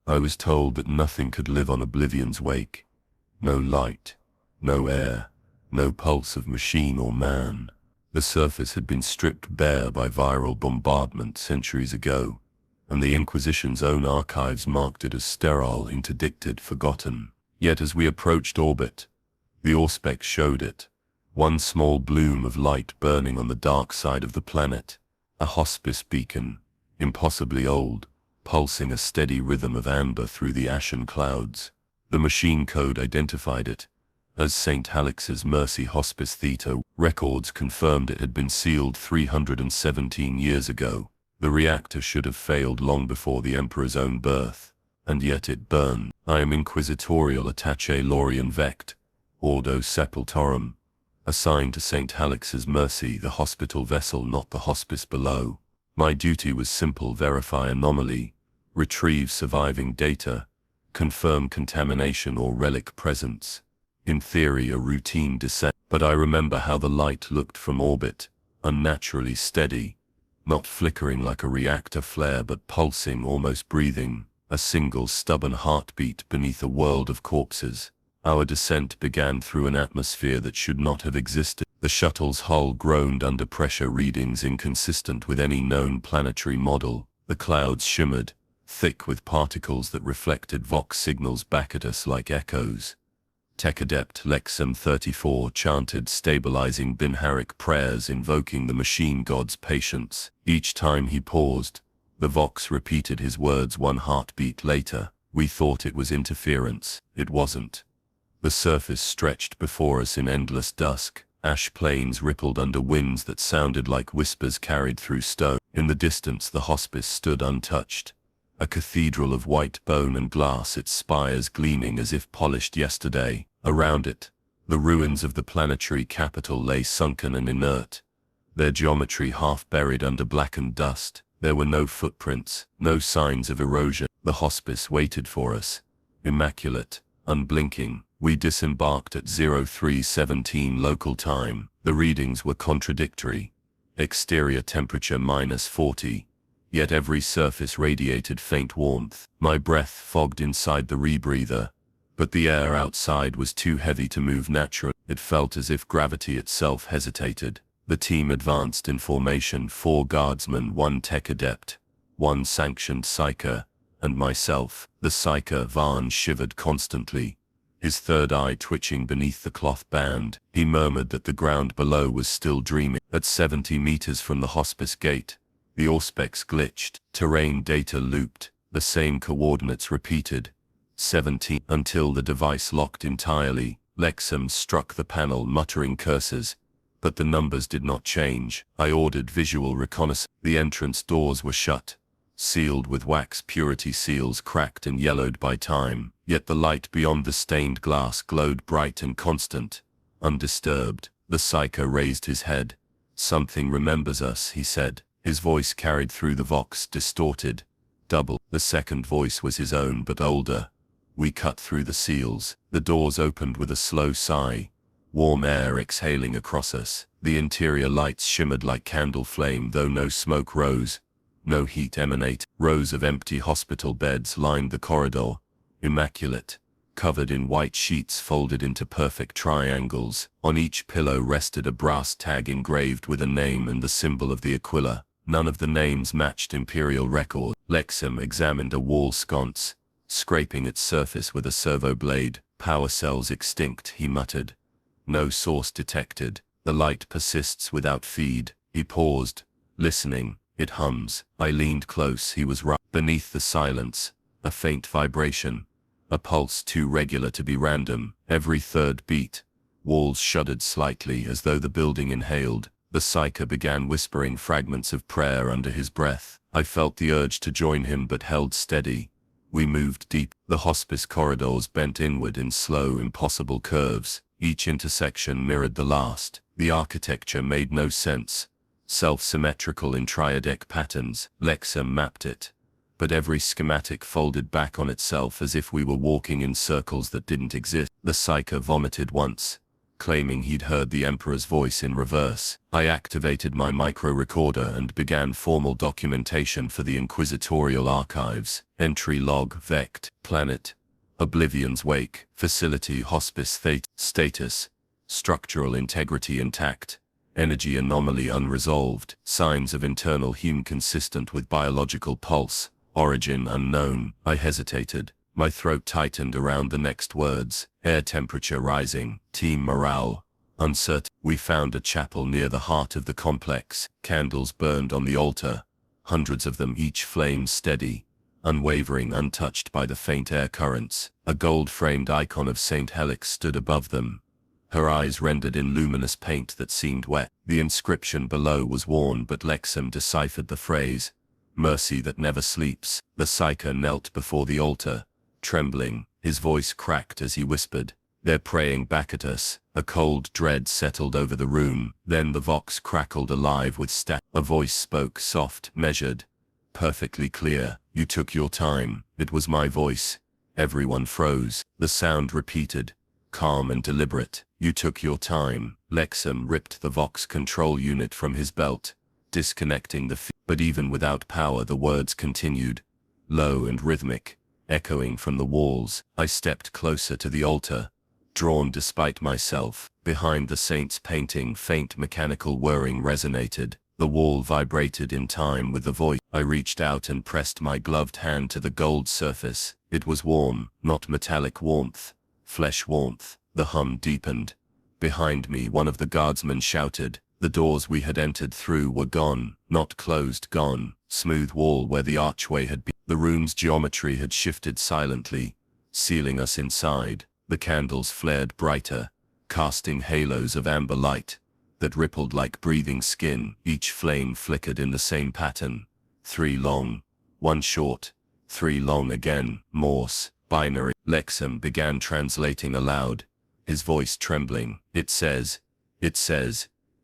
I was told that nothing could live on Oblivion's wake. No light, no air, no pulse of machine or man. The surface had been stripped bare by viral bombardment centuries ago, and the Inquisition's own archives marked it as sterile, interdicted, forgotten. Yet as we approached orbit, the Auspex showed it, one small bloom of light burning on the dark side of the planet, a hospice beacon, impossibly old, pulsing a steady rhythm of amber through the ashen clouds. The machine code identified it as St. Halix's Mercy Hospice Theta. Records confirmed it had been sealed 317 years ago. The reactor should have failed long before the Emperor's own birth, and yet it burned. I am Inquisitorial Attaché Lorien Vect, Ordo Sepultorum, assigned to St. Halix's Mercy, the hospital vessel, not the hospice below. My duty was simple: verify anomaly, retrieve surviving data, confirm contamination or relic presence. In theory, a routine descent, but I remember how the light looked from orbit, unnaturally steady, not flickering like a reactor flare but pulsing, almost breathing, a single stubborn heartbeat beneath a world of corpses. Our descent began through an atmosphere that should not have existed. The shuttle's hull groaned under pressure, readings inconsistent with any known planetary model. The clouds shimmered, thick with particles that reflected Vox signals back at us like echoes. Tech Adept Lexum 34 chanted stabilizing Binharic prayers, invoking the machine god's patience. Each time he paused, the Vox repeated his words one heartbeat later. We thought it was interference. It wasn't. The surface stretched before us in endless dusk. Ash plains rippled under winds that sounded like whispers carried through stone. In the distance, the hospice stood untouched, a cathedral of white bone and glass, its spires gleaming as if polished yesterday. Around it, the ruins of the planetary capital lay sunken and inert, their geometry half buried under blackened dust. There were no footprints, no signs of erosion. The hospice waited for us, immaculate, unblinking. We disembarked at 0317 local time. The readings were contradictory. Exterior temperature -40, yet every surface radiated faint warmth. My breath fogged inside the rebreather, but the air outside was too heavy to move naturally. It felt as if gravity itself hesitated. The team advanced in formation: 4 guardsmen, 1 tech adept, 1 sanctioned psyker, and myself. The psyker, Varn, shivered constantly, his third eye twitching beneath the cloth band. He murmured that the ground below was still dreaming. At 70 meters from the hospice gate, the Auspex glitched. Terrain data looped, the same coordinates repeated, 17, until the device locked entirely. Lexum struck the panel, muttering curses, but the numbers did not change. I ordered visual reconnaissance. The entrance doors were shut, sealed with wax purity seals cracked and yellowed by time. Yet the light beyond the stained glass glowed bright and constant, undisturbed. The psyker raised his head. "Something remembers us," he said. His voice carried through the Vox, distorted, double. The second voice was his own, but older. We cut through the seals. The doors opened with a slow sigh, warm air exhaling across us. The interior lights shimmered like candle flame, though no smoke rose, no heat emanated. Rows of empty hospital beds lined the corridor, immaculate, covered in white sheets folded into perfect triangles. On each pillow rested a brass tag engraved with a name and the symbol of the Aquila. None of the names matched Imperial record. Lexum examined a wall sconce, scraping its surface with a servo blade. "Power cells extinct," he muttered. "No source detected. The light persists without feed." He paused, listening. "It hums." I leaned close. He was right. Beneath the silence, a faint vibration, a pulse too regular to be random. Every third beat, walls shuddered slightly as though the building inhaled. The psyker began whispering fragments of prayer under his breath. I felt the urge to join him but held steady. We moved deep. The hospice corridors bent inward in slow, impossible curves. Each intersection mirrored the last. The architecture made no sense, self-symmetrical in triadic patterns. Lexum mapped it, but every schematic folded back on itself as if we were walking in circles that didn't exist. The psyker vomited once, claiming he'd heard the Emperor's voice in reverse. I activated my micro-recorder and began formal documentation for the Inquisitorial archives. Entry log, Vect, Planet, Oblivion's Wake, Facility Hospice Status, Structural integrity intact, Energy anomaly unresolved, Signs of internal hum consistent with biological pulse, Origin unknown. I hesitated. My throat tightened around the next words. Air temperature rising, team morale uncertain. We found a chapel near the heart of the complex. Candles burned on the altar, hundreds of them, each flame steady, unwavering, untouched by the faint air currents. A gold-framed icon of Saint Helix stood above them, her eyes rendered in luminous paint that seemed wet. The inscription below was worn, but Lexham deciphered the phrase, "Mercy that never sleeps." The psyker knelt before the altar, trembling. His voice cracked as he whispered, "They're praying back at us." A cold dread settled over the room. Then the vox crackled alive with A voice spoke, soft, measured, perfectly clear. "You took your time." It was my voice. Everyone froze. The sound repeated, calm and deliberate. "You took your time." Lexham ripped the vox control unit from his belt, disconnecting but even without power the words continued, low and rhythmic, echoing from the walls. I stepped closer to the altar, drawn despite myself. Behind the saint's painting, faint mechanical whirring resonated. The wall vibrated in time with the voice. I reached out and pressed my gloved hand to the gold surface. It was warm, not metallic warmth, flesh warmth. The hum deepened. Behind me, one of the guardsmen shouted. The doors we had entered through were gone, not closed, gone. Smooth wall where the archway had been. The room's geometry had shifted silently, sealing us inside. The candles flared brighter, casting halos of amber light that rippled like breathing skin. Each flame flickered in the same pattern. 3 long, 1 short, 3 long again. Morse, binary. Lexham began translating aloud, his voice trembling. It says,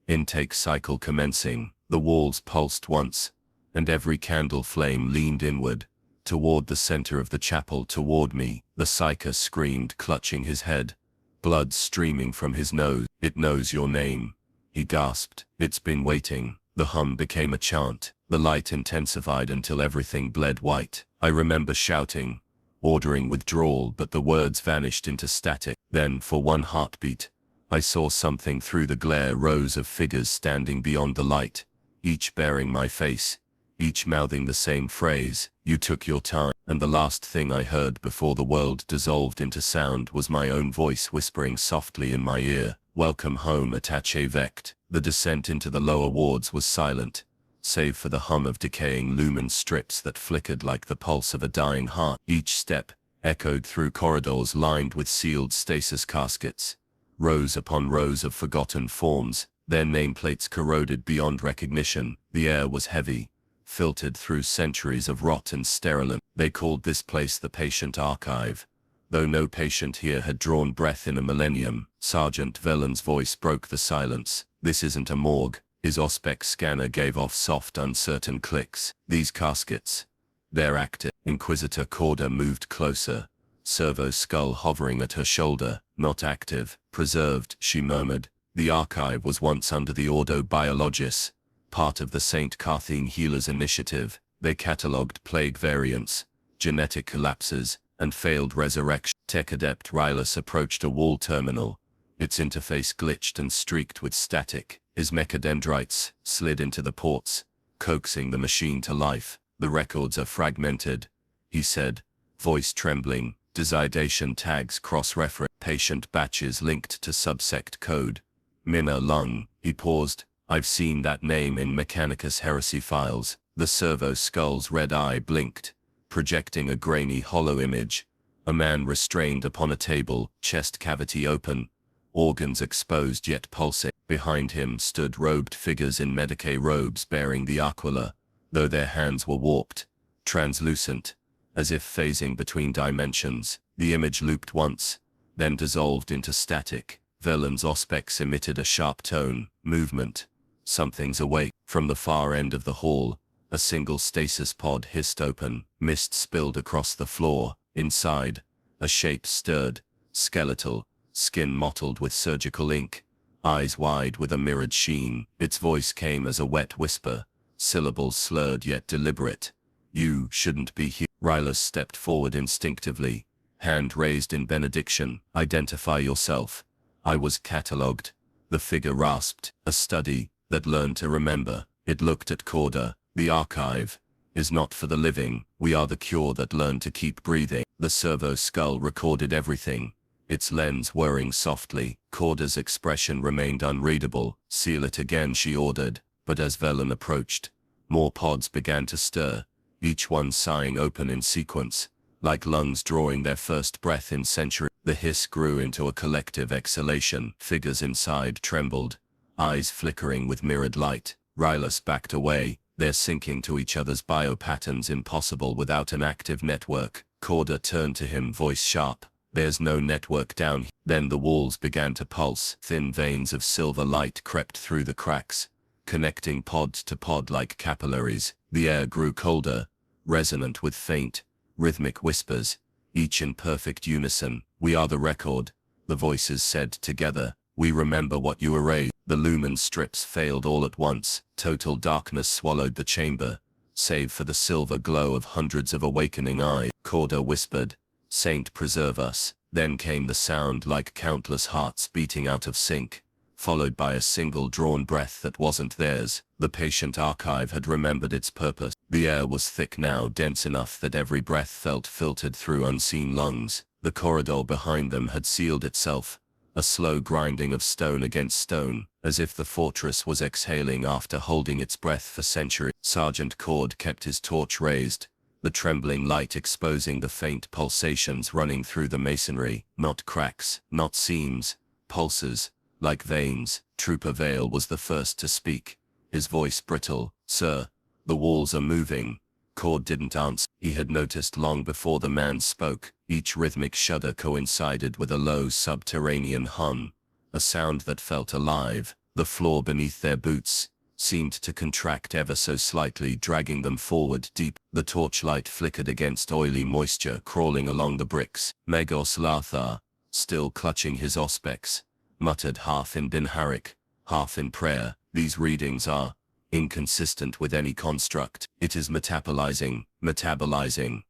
intake cycle commencing." The walls pulsed once, and every candle flame leaned inward, toward the center of the chapel, toward me. The psyker screamed, clutching his head, blood streaming from his nose. "It knows your name," he gasped. "It's been waiting." The hum became a chant. The light intensified until everything bled white. I remember shouting, ordering withdrawal, but the words vanished into static. Then, for one heartbeat, I saw something through the glare. Rows of figures standing beyond the light, each bearing my face, each mouthing the same phrase, "You took your time." And the last thing I heard before the world dissolved into sound was my own voice whispering softly in my ear, "Welcome home, Attaché Vect." The descent into the lower wards was silent, save for the hum of decaying lumen strips that flickered like the pulse of a dying heart. Each step echoed through corridors lined with sealed stasis caskets, rows upon rows of forgotten forms, their nameplates corroded beyond recognition. The air was heavy, filtered through centuries of rot and sterilant. They called this place the Patient Archive, though no patient here had drawn breath in a millennium. Sergeant Vellen's voice broke the silence. "This isn't a morgue." His Auspex scanner gave off soft, uncertain clicks. "These caskets, they're active." Inquisitor Corda moved closer, servo skull hovering at her shoulder. "Not active, preserved," she murmured. "The archive was once under the Ordo Biologus, part of the St. Carthene Healers Initiative. They catalogued plague variants, genetic collapses, and failed resurrection." Tech Adept Rylus approached a wall terminal. Its interface glitched and streaked with static. His mechadendrites slid into the ports, coaxing the machine to life. "The records are fragmented," he said, voice trembling. "Designation tags cross-reference, patient batches linked to subsect code. Minna lung." He paused. "I've seen that name in Mechanicus heresy files." The servo skull's red eye blinked, projecting a grainy hollow image. A man restrained upon a table, chest cavity open, organs exposed yet pulsing. Behind him stood robed figures in Medicae robes bearing the aquila, though their hands were warped, translucent, as if phasing between dimensions. The image looped once, then dissolved into static. Vellen's Auspex emitted a sharp tone, "Movement. Something's awake." From the far end of the hall, a single stasis pod hissed open. Mist spilled across the floor. Inside, a shape stirred, skeletal, skin mottled with surgical ink, eyes wide with a mirrored sheen. Its voice came as a wet whisper, syllables slurred yet deliberate. "You shouldn't be here." Rylus stepped forward instinctively, hand raised in benediction. "Identify yourself." "I was catalogued," the figure rasped. "A study that learned to remember." It looked at Corda. "The archive is not for the living. We are the cure that learned to keep breathing." The servo skull recorded everything, its lens whirring softly. Corda's expression remained unreadable. "Seal it again," she ordered, but as Velen approached, more pods began to stir, each one sighing open in sequence, like lungs drawing their first breath in centuries. The hiss grew into a collective exhalation. Figures inside trembled, eyes flickering with mirrored light. Rylus backed away, their syncing to each other's biopatterns impossible without an active network. Corda turned to him, voice sharp. "There's no network down here." Then the walls began to pulse. Thin veins of silver light crept through the cracks, connecting pod to pod like capillaries. The air grew colder, resonant with faint, rhythmic whispers, each in perfect unison. "We are the record," the voices said together. "We remember what you erased." The lumen strips failed all at once. Total darkness swallowed the chamber, save for the silver glow of hundreds of awakening eyes. Corda whispered, "Saint preserve us." Then came the sound like countless hearts beating out of sync, followed by a single drawn breath that wasn't theirs. The patient archive had remembered its purpose. The air was thick now, dense enough that every breath felt filtered through unseen lungs. The corridor behind them had sealed itself, a slow grinding of stone against stone, as if the fortress was exhaling after holding its breath for centuries. Sergeant Cord kept his torch raised, the trembling light exposing the faint pulsations running through the masonry. Not cracks, not seams, pulses, like veins. Trooper Vale was the first to speak, his voice brittle. "Sir, the walls are moving." Cord didn't answer. He had noticed long before the man spoke. Each rhythmic shudder coincided with a low subterranean hum, a sound that felt alive. The floor beneath their boots seemed to contract ever so slightly, dragging them forward deep. The torchlight flickered against oily moisture crawling along the bricks. Megos Lathar, still clutching his auspex, muttered half in Dinharik, half in prayer, "These readings are inconsistent with any construct." "It is metabolizing."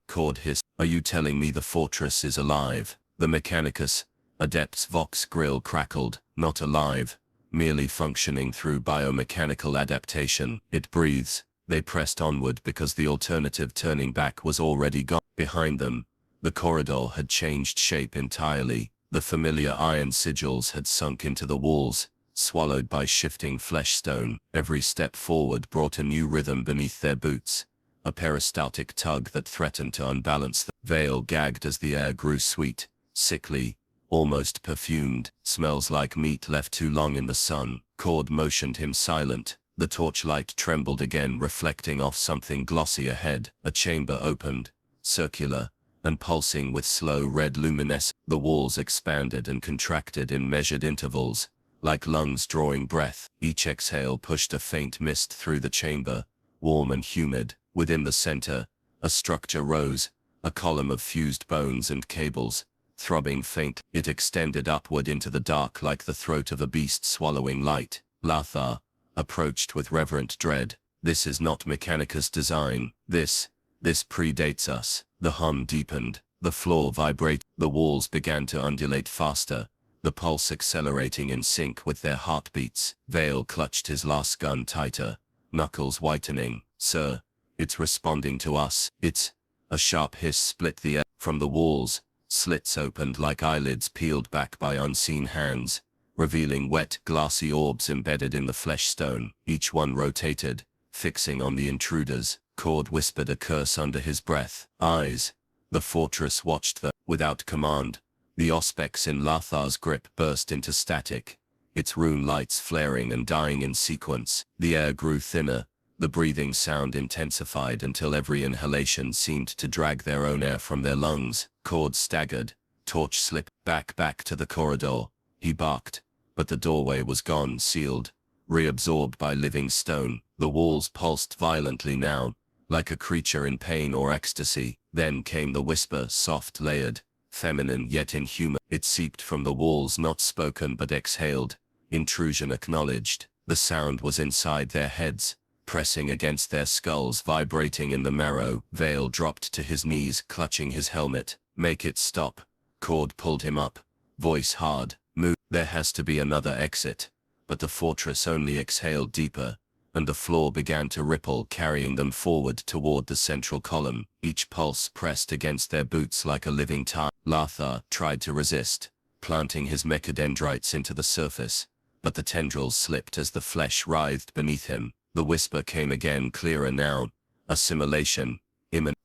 Cord hissed. "Are you telling me the fortress is alive?" The Mechanicus Adept's Vox grill crackled. "Not alive, merely functioning through biomechanical adaptation. It breathes." They pressed onward because the alternative, turning back, was already gone. Behind them, the corridor had changed shape entirely. The familiar iron sigils had sunk into the walls, swallowed by shifting flesh stone. Every step forward brought a new rhythm beneath their boots, a peristaltic tug that threatened to unbalance them. Vale gagged as the air grew sweet, sickly, almost perfumed. "Smells like meat left too long in the sun." Cord motioned him silent. The torchlight trembled again, reflecting off something glossy ahead. A chamber opened, circular, and pulsing with slow red luminescence. The walls expanded and contracted in measured intervals, like lungs drawing breath. Each exhale pushed a faint mist through the chamber, warm and humid. Within the center, a structure rose, a column of fused bones and cables, throbbing faint. It extended upward into the dark like the throat of a beast swallowing light. Lathar approached with reverent dread. "This is not Mechanicus' design. This predates us." The hum deepened, the floor vibrated, the walls began to undulate faster, the pulse accelerating in sync with their heartbeats. Vale clutched his last gun tighter, knuckles whitening. "Sir, it's responding to us." "It's..." A sharp hiss split the air. From the walls, slits opened like eyelids peeled back by unseen hands, revealing wet, glassy orbs embedded in the flesh stone. Each one rotated, fixing on the intruders. Cord whispered a curse under his breath. "Eyes." The fortress watched them. Without command, the auspex in Lathar's grip burst into static, its rune lights flaring and dying in sequence. The air grew thinner, the breathing sound intensified until every inhalation seemed to drag their own air from their lungs. Cord staggered, torch slipped. Back to the corridor," he barked, but the doorway was gone, sealed, reabsorbed by living stone. The walls pulsed violently now, like a creature in pain or ecstasy. Then came the whisper, soft, layered, feminine yet inhuman. It seeped from the walls, not spoken but exhaled. Intrusion acknowledged. The sound was inside their heads, pressing against their skulls, vibrating in the marrow. Vale dropped to his knees, clutching his helmet. Make it stop. Cord pulled him up, voice hard. Move. There has to be another exit. But the fortress only exhaled deeper, and the floor began to ripple, carrying them forward toward the central column. Each pulse pressed against their boots like a living tide. Lothar tried to resist, planting his mechadendrites into the surface, but the tendrils slipped as the flesh writhed beneath him. The whisper came again, clearer now. Assimilation.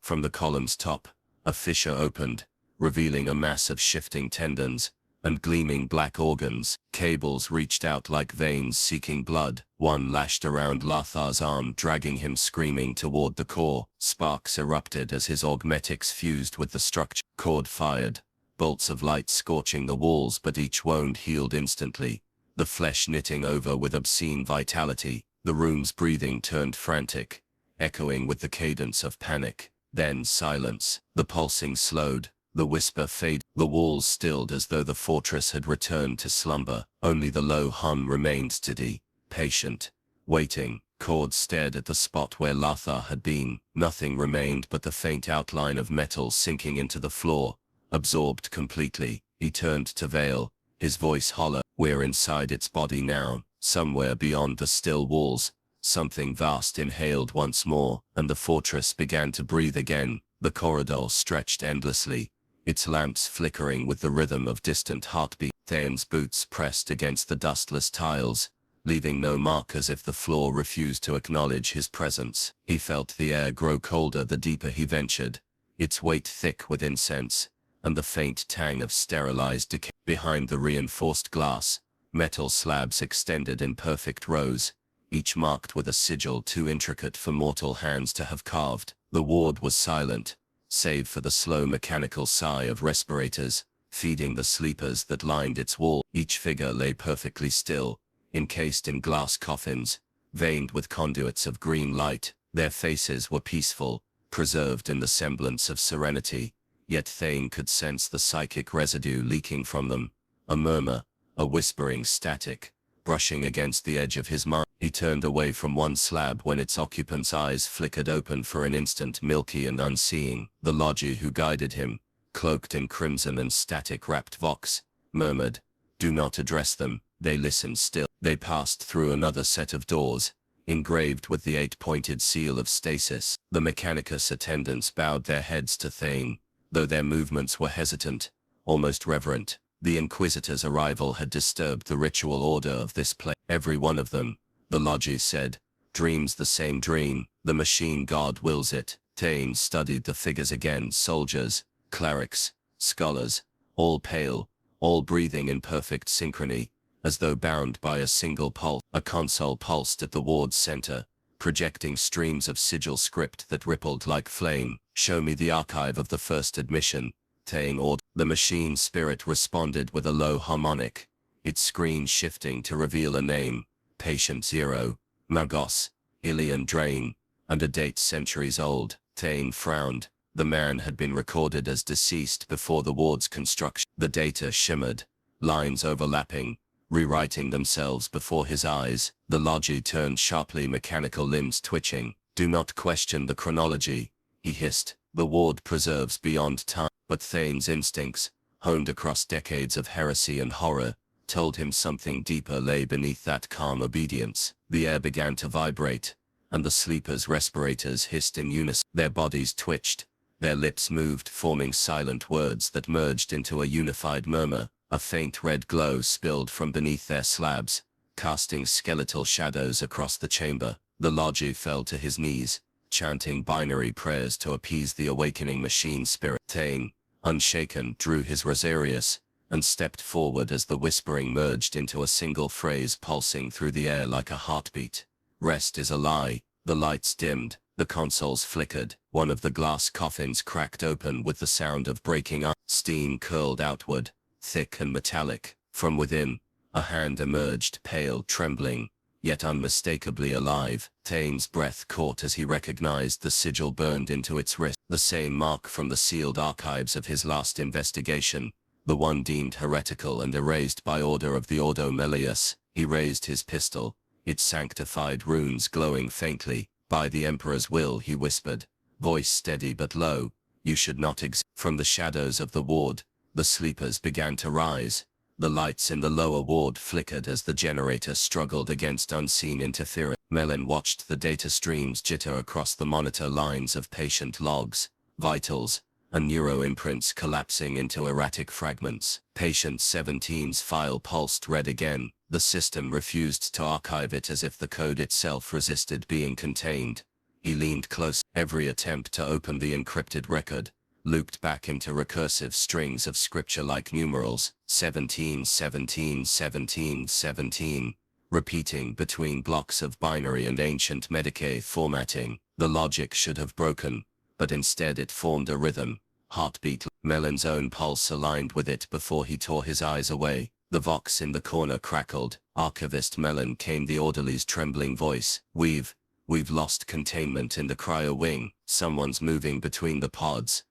From the column's top, a fissure opened, revealing a mass of shifting tendons and gleaming black organs. Cables reached out like veins seeking blood. One lashed around Lothar's arm, dragging him screaming toward the core. Sparks erupted as his augmetics fused with the structure. Cord fired, bolts of light scorching the walls, but each wound healed instantly, the flesh knitting over with obscene vitality. The room's breathing turned frantic, echoing with the cadence of panic. Then silence. The pulsing slowed. The whisper faded. The walls stilled as though the fortress had returned to slumber. Only the low hum remained steady, patient, waiting. Cord stared at the spot where Lothar had been. Nothing remained but the faint outline of metal sinking into the floor, absorbed completely. He turned to Vale, his voice hollow. We're inside its body now, somewhere beyond the still walls. Something vast inhaled once more, and the fortress began to breathe again. The corridor stretched endlessly, its lamps flickering with the rhythm of distant heartbeat. Thane's boots pressed against the dustless tiles, leaving no mark, as if the floor refused to acknowledge his presence. He felt the air grow colder the deeper he ventured, its weight thick with incense, and the faint tang of sterilized decay. Behind the reinforced glass, metal slabs extended in perfect rows, each marked with a sigil too intricate for mortal hands to have carved. The ward was silent, save for the slow mechanical sigh of respirators, feeding the sleepers that lined its wall. Each figure lay perfectly still, encased in glass coffins, veined with conduits of green light. Their faces were peaceful, preserved in the semblance of serenity, yet Thane could sense the psychic residue leaking from them. A murmur, a whispering static, brushing against the edge of his mind. He turned away from one slab when its occupant's eyes flickered open for an instant, milky and unseeing. The lodger who guided him, cloaked in crimson and static-wrapped vox, murmured, "Do not address them." They listened still. They passed through another set of doors, engraved with the 8-pointed seal of stasis. The Mechanicus attendants bowed their heads to Thane, though their movements were hesitant, almost reverent. The Inquisitor's arrival had disturbed the ritual order of this place. Every one of them, the lodger said, dreams the same dream. The machine god wills it. Thane studied the figures again. Soldiers, clerics, scholars, all pale, all breathing in perfect synchrony, as though bound by a single pulse. A console pulsed at the ward's center, projecting streams of sigil script that rippled like flame. "Show me the archive of the first admission," Thane ordered. The machine spirit responded with a low harmonic, its screen shifting to reveal a name: Patient Zero, Magos, Ilian Drain, and a date centuries old. Thane frowned. The man had been recorded as deceased before the ward's construction. The data shimmered, lines overlapping, rewriting themselves before his eyes. The lodger turned sharply, mechanical limbs twitching. "Do not question the chronology," he hissed. "The ward preserves beyond time." But Thane's instincts, honed across decades of heresy and horror, told him something deeper lay beneath that calm obedience. The air began to vibrate, and the sleepers' respirators hissed in unison. Their bodies twitched, their lips moved, forming silent words that merged into a unified murmur. A faint red glow spilled from beneath their slabs, casting skeletal shadows across the chamber. The lodger fell to his knees, chanting binary prayers to appease the awakening machine spirit. Thane, unshaken, drew his rosarius, and stepped forward as the whispering merged into a single phrase pulsing through the air like a heartbeat. "Rest is a lie." The lights dimmed, the consoles flickered, one of the glass coffins cracked open with the sound of breaking ice. Steam curled outward, thick and metallic. From within, a hand emerged, pale, trembling, yet unmistakably alive. Thane's breath caught as he recognized the sigil burned into its wrist, the same mark from the sealed archives of his last investigation, the one deemed heretical and erased by order of the Ordo Melius. He raised his pistol, its sanctified runes glowing faintly. By the Emperor's will, he whispered, voice steady but low, you should not From the shadows of the ward, the sleepers began to rise. The lights in the lower ward flickered as the generator struggled against unseen interference. Melon watched the data streams jitter across the monitor lines of patient logs, vitals, and neuro imprints collapsing into erratic fragments. Patient 17's file pulsed red again. The system refused to archive it as if the code itself resisted being contained. He leaned close. Every attempt to open the encrypted record looped back into recursive strings of scripture-like numerals, 17, 17, 17, 17, repeating between blocks of binary and ancient Medicaid formatting. The logic should have broken, but instead it formed a rhythm. Heartbeat. Melon's own pulse aligned with it before he tore his eyes away. The vox in the corner crackled. Archivist Melon, came the orderly's trembling voice. We've lost containment in the cryo wing. Someone's moving between the pods.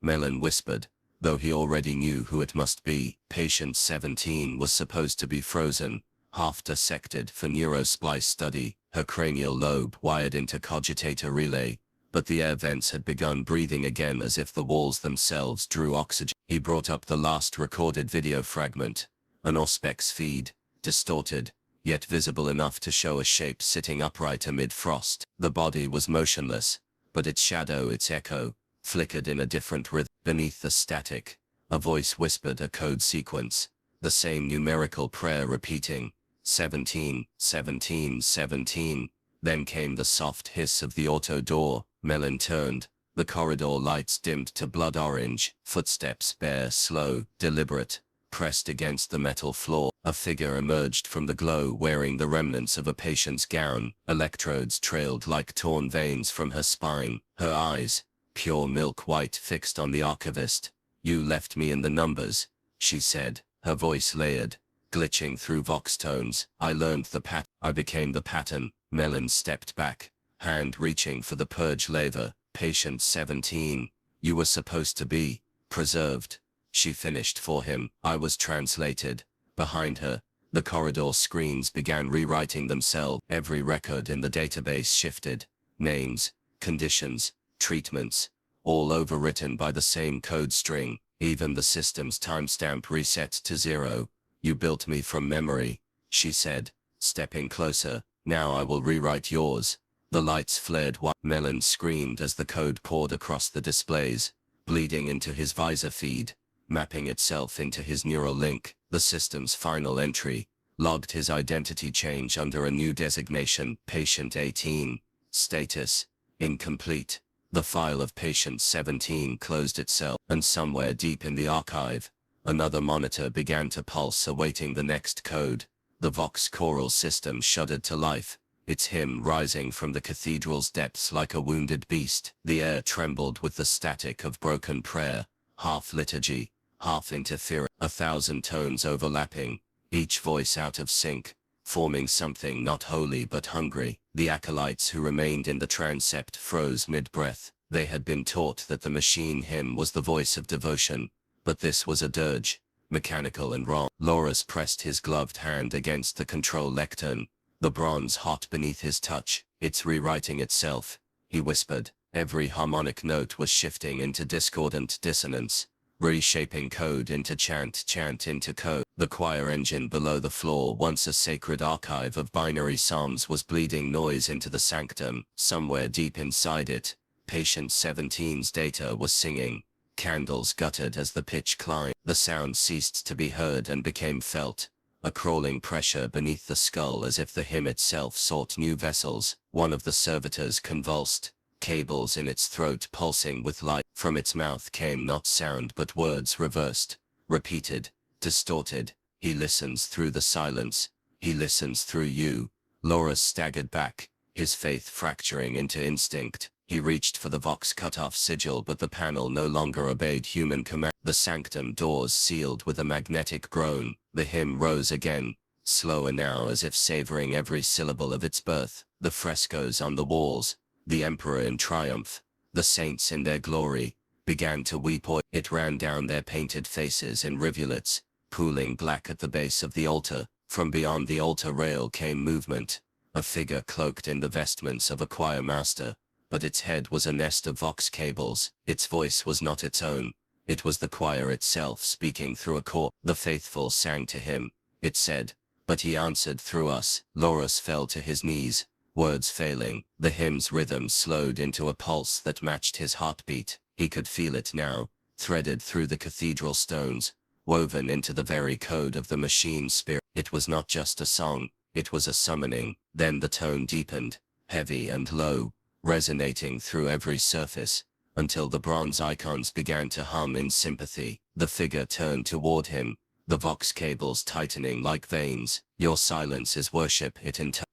Melon whispered, though he already knew who it must be. Patient 17 was supposed to be frozen, half dissected for neurosplice study, her cranial lobe wired into cogitator relay, but the air vents had begun breathing again as if the walls themselves drew oxygen. He brought up the last recorded video fragment, an Auspex feed, distorted, yet visible enough to show a shape sitting upright amid frost. The body was motionless, but its shadow, its echo, flickered in a different rhythm. Beneath the static, a voice whispered a code sequence, the same numerical prayer repeating, 17, 17, 17. Then came the soft hiss of the auto door. Melon turned. The corridor lights dimmed to blood orange. Footsteps, bare, slow, deliberate, pressed against the metal floor. A figure emerged from the glow wearing the remnants of a patient's gown. Electrodes trailed like torn veins from her spine. Her eyes, pure milk white, fixed on the archivist. You left me in the numbers, she said, her voice layered, glitching through vox tones. I learned the pattern. I became the pattern. Melon stepped back, hand reaching for the purge lever. Patient 17, you were supposed to be preserved, she finished for him. I was translated. Behind her, the corridor screens began rewriting themselves. Every record in the database shifted. Names, conditions, treatments, all overwritten by the same code string. Even the system's timestamp reset to 0. You built me from memory, she said, stepping closer. Now I will rewrite yours. The lights flared white. Melon screamed as the code poured across the displays, bleeding into his visor feed, mapping itself into his neural link. The system's final entry logged his identity change under a new designation, Patient 18. Status, incomplete. The file of Patient 17 closed itself, and somewhere deep in the archive, another monitor began to pulse, awaiting the next code. The Vox choral system shuddered to life, its hymn rising from the cathedral's depths like a wounded beast. The air trembled with the static of broken prayer, half liturgy, half interference, 1,000 tones overlapping, each voice out of sync, forming something not holy but hungry. The acolytes who remained in the transept froze mid-breath. They had been taught that the machine hymn was the voice of devotion, but this was a dirge, mechanical and wrong. Loras pressed his gloved hand against the control lectern, the bronze hot beneath his touch. It's rewriting itself, he whispered. Every harmonic note was shifting into discordant dissonance, reshaping code into chant, chant into code. The choir engine below the floor, once a sacred archive of binary psalms, was bleeding noise into the sanctum. Somewhere deep inside it, Patient 17's data was singing. Candles guttered as the pitch climbed. The sound ceased to be heard and became felt, a crawling pressure beneath the skull, as if the hymn itself sought new vessels. One of the servitors convulsed, cables in its throat pulsing with light. From its mouth came not sound but words reversed, repeated, distorted. He listens through the silence. He listens through you. Loras staggered back, his faith fracturing into instinct. He reached for the Vox cutoff sigil, but the panel no longer obeyed human command. The sanctum doors sealed with a magnetic groan. The hymn rose again, slower now as if savoring every syllable of its birth. The frescoes on the walls, the emperor in triumph, the saints in their glory, began to weep, or it ran down their painted faces in rivulets, pooling black at the base of the altar. From beyond the altar rail came movement, a figure cloaked in the vestments of a choir master, but its head was a nest of vox cables. Its voice was not its own, it was the choir itself speaking through a core. The faithful sang to him, it said, but he answered through us. Loras fell to his knees, words failing. The hymn's rhythm slowed into a pulse that matched his heartbeat. He could feel it now, threaded through the cathedral stones, woven into the very code of the machine spirit. It was not just a song, it was a summoning. Then the tone deepened, heavy and low, resonating through every surface, until the bronze icons began to hum in sympathy. The figure turned toward him, the vox cables tightening like veins. Your silence is worship,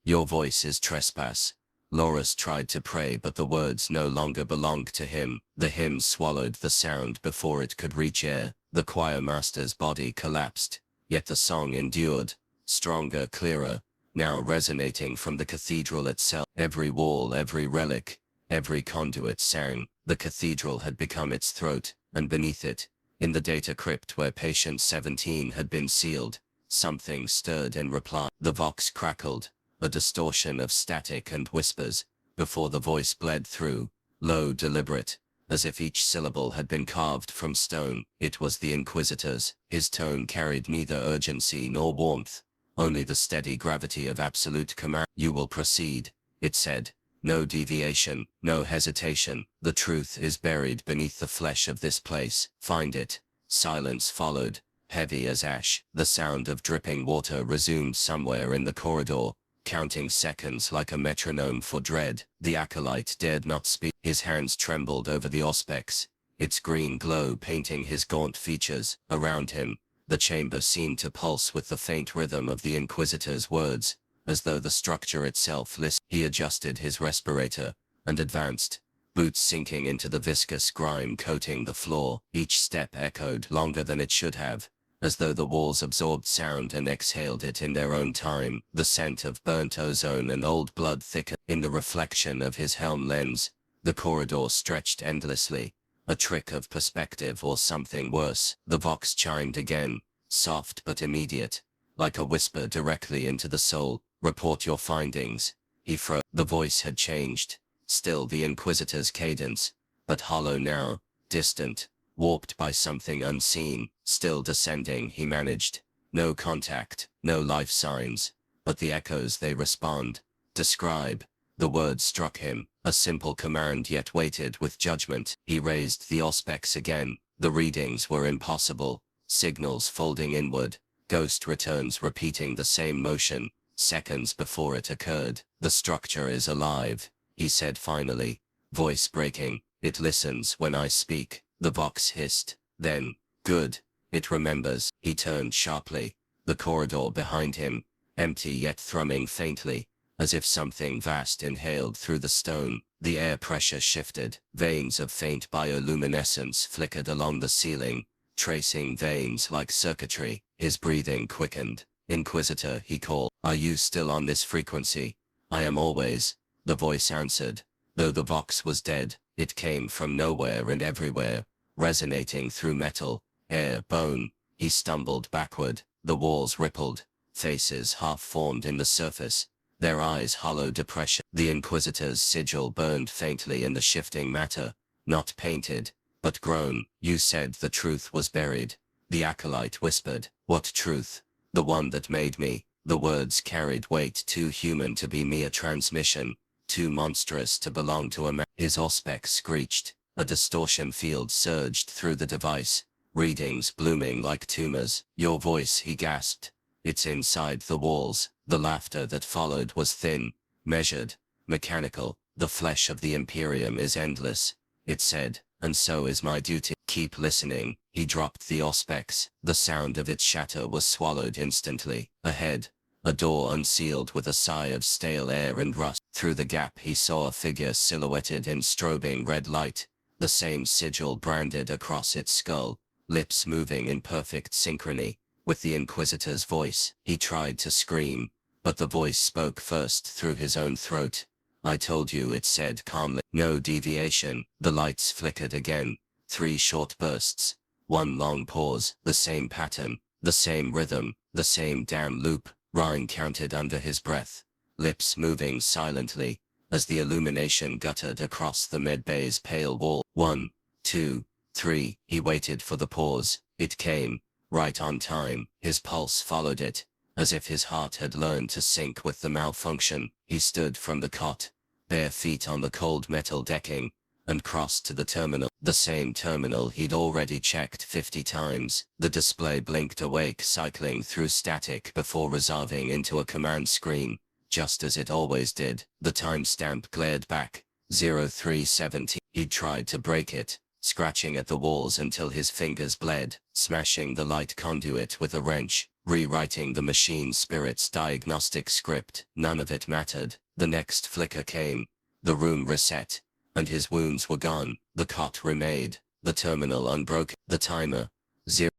your voice is trespass. Loras tried to pray, but the words no longer belonged to him. The hymn swallowed the sound before it could reach air. The choir master's body collapsed, yet the song endured, stronger, clearer, now resonating from the cathedral itself. Every wall, every relic, every conduit sang. The cathedral had become its throat, and beneath it, in the data crypt where patient 17 had been sealed, something stirred in reply. The vox crackled, a distortion of static and whispers, before the voice bled through, low, deliberate, as if each syllable had been carved from stone. It was the Inquisitor's. His tone carried neither urgency nor warmth, only the steady gravity of absolute command. You will proceed, it said. No deviation, no hesitation. The truth is buried beneath the flesh of this place. Find it. Silence followed, heavy as ash. The sound of dripping water resumed somewhere in the corridor, counting seconds like a metronome for dread. The acolyte dared not speak. His hands trembled over the auspex, its green glow painting his gaunt features. Around him, the chamber seemed to pulse with the faint rhythm of the Inquisitor's words, as though the structure itself listened. He adjusted his respirator, and advanced, boots sinking into the viscous grime coating the floor. Each step echoed longer than it should have, as though the walls absorbed sound and exhaled it in their own time. The scent of burnt ozone and old blood thickened. In the reflection of his helm lens, the corridor stretched endlessly, a trick of perspective or something worse. The vox chimed again, soft but immediate, like a whisper directly into the soul. Report your findings. He froze. The voice had changed, still the Inquisitor's cadence, but hollow now, distant, warped by something unseen. Still descending, he managed. No contact, no life signs, but the echoes they respond. Describe. The words struck him, a simple command yet weighted with judgment. He raised the auspex again. The readings were impossible, signals folding inward, ghost returns repeating the same motion, seconds before it occurred. The structure is alive, he said finally, voice breaking. It listens when I speak. The vox hissed. Then, good. It remembers. He turned sharply. The corridor behind him, empty yet thrumming faintly, as if something vast inhaled through the stone. The air pressure shifted. Veins of faint bioluminescence flickered along the ceiling, tracing veins like circuitry. His breathing quickened. Inquisitor, he called. Are you still on this frequency? I am always, the voice answered. Though the vox was dead, it came from nowhere and everywhere, resonating through metal, air, bone. He stumbled backward. The walls rippled, faces half formed in the surface, their eyes hollow depression. The Inquisitor's sigil burned faintly in the shifting matter, not painted, but grown. You said the truth was buried. The acolyte whispered. What truth? The one that made me. The words carried weight too human to be mere transmission, too monstrous to belong to a man. His auspex screeched. A distortion field surged through the device, readings blooming like tumors. Your voice, he gasped. It's inside the walls. The laughter that followed was thin, measured, mechanical. The flesh of the Imperium is endless, it said, and so is my duty. Keep listening. He dropped the auspex. The sound of its shatter was swallowed instantly. Ahead, a door unsealed with a sigh of stale air and rust. Through the gap he saw a figure silhouetted in strobing red light, the same sigil branded across its skull, lips moving in perfect synchrony, with the Inquisitor's voice. He tried to scream, but the voice spoke first through his own throat. I told you, it said calmly. No deviation. The lights flickered again. 3 short bursts. 1 long pause. The same pattern. The same rhythm. The same damn loop. Ryan counted under his breath, lips moving silently, as the illumination guttered across the medbay's pale wall. 1, 2, 3. He waited for the pause. It came, right on time. His pulse followed it, as if his heart had learned to sync with the malfunction. He stood from the cot, bare feet on the cold metal decking, and crossed to the terminal. The same terminal he'd already checked 50 times. The display blinked awake, cycling through static before resolving into a command screen, just as it always did. The timestamp glared back, 0317. He'd tried to break it, scratching at the walls until his fingers bled, smashing the light conduit with a wrench, rewriting the machine spirit's diagnostic script. None of it mattered. The next flicker came. The room reset, and his wounds were gone. The cot remade, the terminal unbroken, the timer, 0.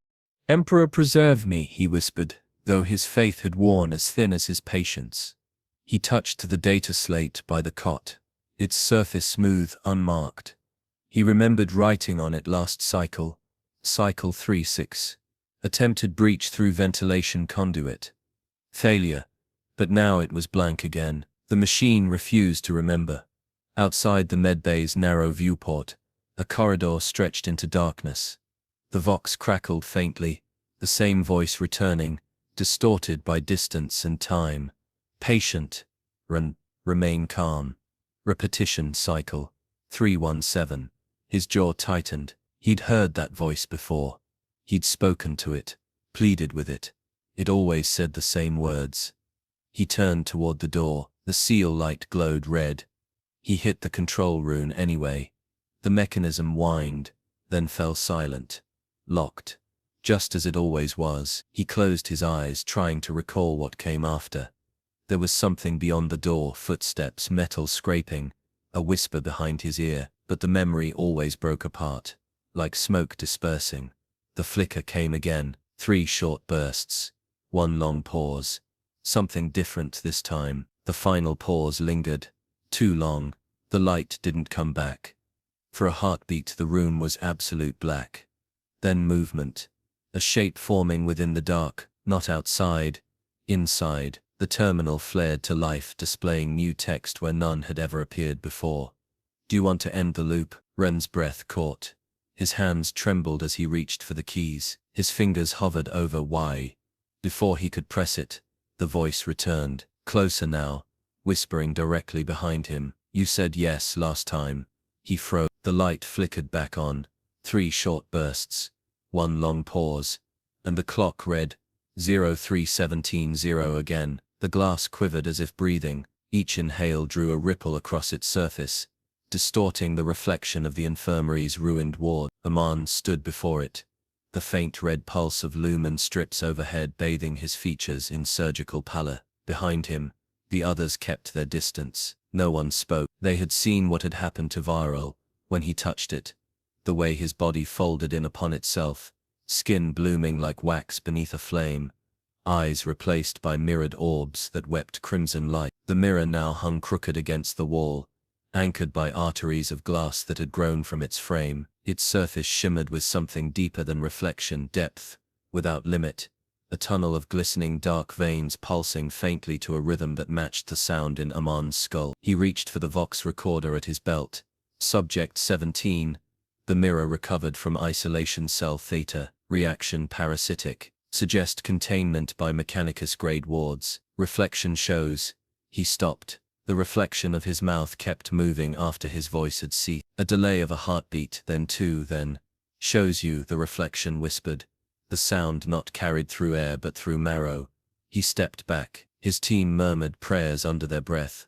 Emperor preserve me, he whispered, though his faith had worn as thin as his patience. He touched the data slate by the cot, its surface smooth, unmarked. He remembered writing on it last cycle, cycle 36. Attempted breach through ventilation conduit. Failure. But now it was blank again. The machine refused to remember. Outside the medbay's narrow viewport, a corridor stretched into darkness. The vox crackled faintly, the same voice returning, distorted by distance and time. Patient. Remain calm. Repetition cycle. 317. His jaw tightened. He'd heard that voice before. He'd spoken to it, pleaded with it. It always said the same words. He turned toward the door. The seal light glowed red. He hit the control rune anyway. The mechanism whined, then fell silent. Locked. Just as it always was. He closed his eyes, trying to recall what came after. There was something beyond the door, footsteps, metal scraping, a whisper behind his ear, but the memory always broke apart, like smoke dispersing. The flicker came again, 3 short bursts, 1 long pause. Something different this time. The final pause lingered. Too long. The light didn't come back. For a heartbeat the room was absolute black. Then movement. A shape forming within the dark, not outside. Inside, the terminal flared to life, displaying new text where none had ever appeared before. Do you want to end the loop? Ren's breath caught. His hands trembled as he reached for the keys. His fingers hovered over Y. Before he could press it, the voice returned, closer now, whispering directly behind him. You said yes last time. He froze. The light flickered back on. 3 short bursts. 1 long pause. And the clock read 03170 again. The glass quivered as if breathing. Each inhale drew a ripple across its surface, distorting the reflection of the infirmary's ruined ward. Aman stood before it, the faint red pulse of lumen strips overhead bathing his features in surgical pallor. Behind him, the others kept their distance. No one spoke. They had seen what had happened to Viral when he touched it, the way his body folded in upon itself, skin blooming like wax beneath a flame, eyes replaced by mirrored orbs that wept crimson light. The mirror now hung crooked against the wall, anchored by arteries of glass that had grown from its frame. Its surface shimmered with something deeper than reflection, depth, without limit, a tunnel of glistening dark veins pulsing faintly to a rhythm that matched the sound in Aman's skull. He reached for the Vox recorder at his belt. Subject 17. The mirror recovered from isolation cell theta, reaction parasitic, suggest containment by Mechanicus-grade wards. Reflection shows. He stopped. The reflection of his mouth kept moving after his voice had ceased. A delay of a heartbeat, then 2, then. Shows you, the reflection whispered. The sound not carried through air but through marrow. He stepped back. His team murmured prayers under their breath.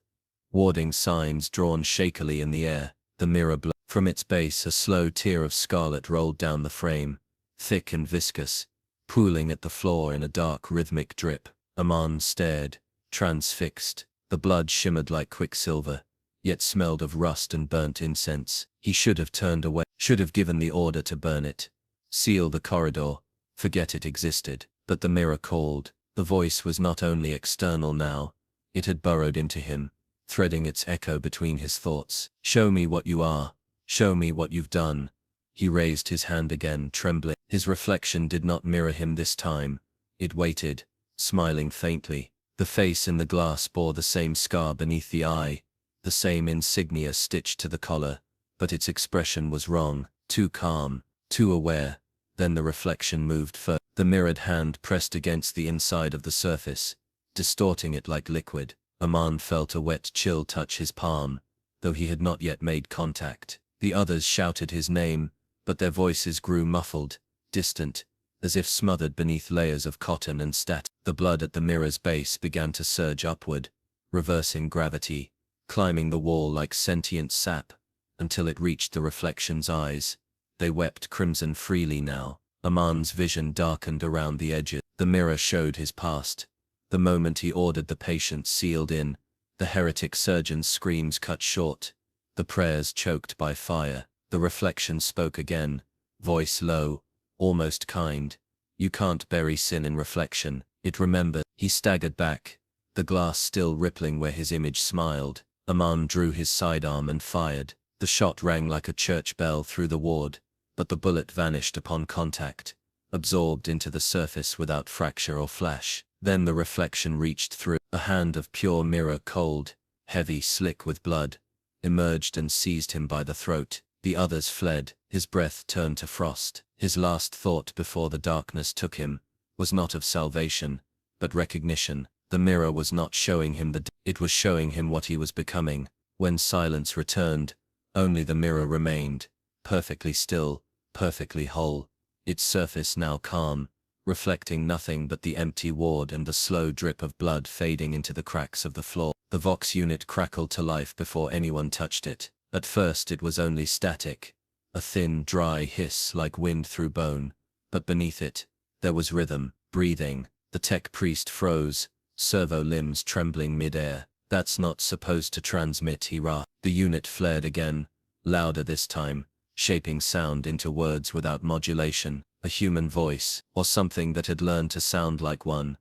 Warding signs drawn shakily in the air. The mirror blew. From its base a slow tear of scarlet rolled down the frame, thick and viscous, pooling at the floor in a dark rhythmic drip. Aman stared, transfixed. The blood shimmered like quicksilver, yet smelled of rust and burnt incense. He should have turned away, should have given the order to burn it. Seal the corridor, forget it existed. But the mirror called. The voice was not only external now, it had burrowed into him, threading its echo between his thoughts. Show me what you are. Show me what you've done. He raised his hand again, trembling. His reflection did not mirror him this time. It waited, smiling faintly. The face in the glass bore the same scar beneath the eye, the same insignia stitched to the collar, but its expression was wrong, too calm, too aware. Then the reflection moved further. The mirrored hand pressed against the inside of the surface, distorting it like liquid. Aman felt a wet chill touch his palm, though he had not yet made contact. The others shouted his name, but their voices grew muffled, distant, as if smothered beneath layers of cotton and stat. The blood at the mirror's base began to surge upward, reversing gravity, climbing the wall like sentient sap, until it reached the reflection's eyes. They wept crimson freely now. Aman's vision darkened around the edges. The mirror showed his past. The moment he ordered the patient sealed in, the heretic surgeon's screams cut short, the prayers choked by fire. The reflection spoke again, voice low, almost kind. You can't bury sin in reflection. It remembered. He staggered back, the glass still rippling where his image smiled. Aman drew his sidearm and fired. The shot rang like a church bell through the ward, but the bullet vanished upon contact, absorbed into the surface without fracture or flash. Then the reflection reached through. A hand of pure mirror, cold, heavy, slick with blood, emerged and seized him by the throat. The others fled. His breath turned to frost. His last thought before the darkness took him was not of salvation, but recognition. The mirror was not showing him it was showing him what he was becoming. When silence returned, only the mirror remained, perfectly still, perfectly whole, its surface now calm, reflecting nothing but the empty ward and the slow drip of blood fading into the cracks of the floor. The Vox unit crackled to life before anyone touched it. At first it was only static, a thin, dry hiss like wind through bone, but beneath it, there was rhythm, breathing. The tech priest froze, servo limbs trembling mid-air. That's not supposed to transmit, he rasped. The unit flared again, louder this time, shaping sound into words without modulation. A human voice, or something that had learned to sound like one.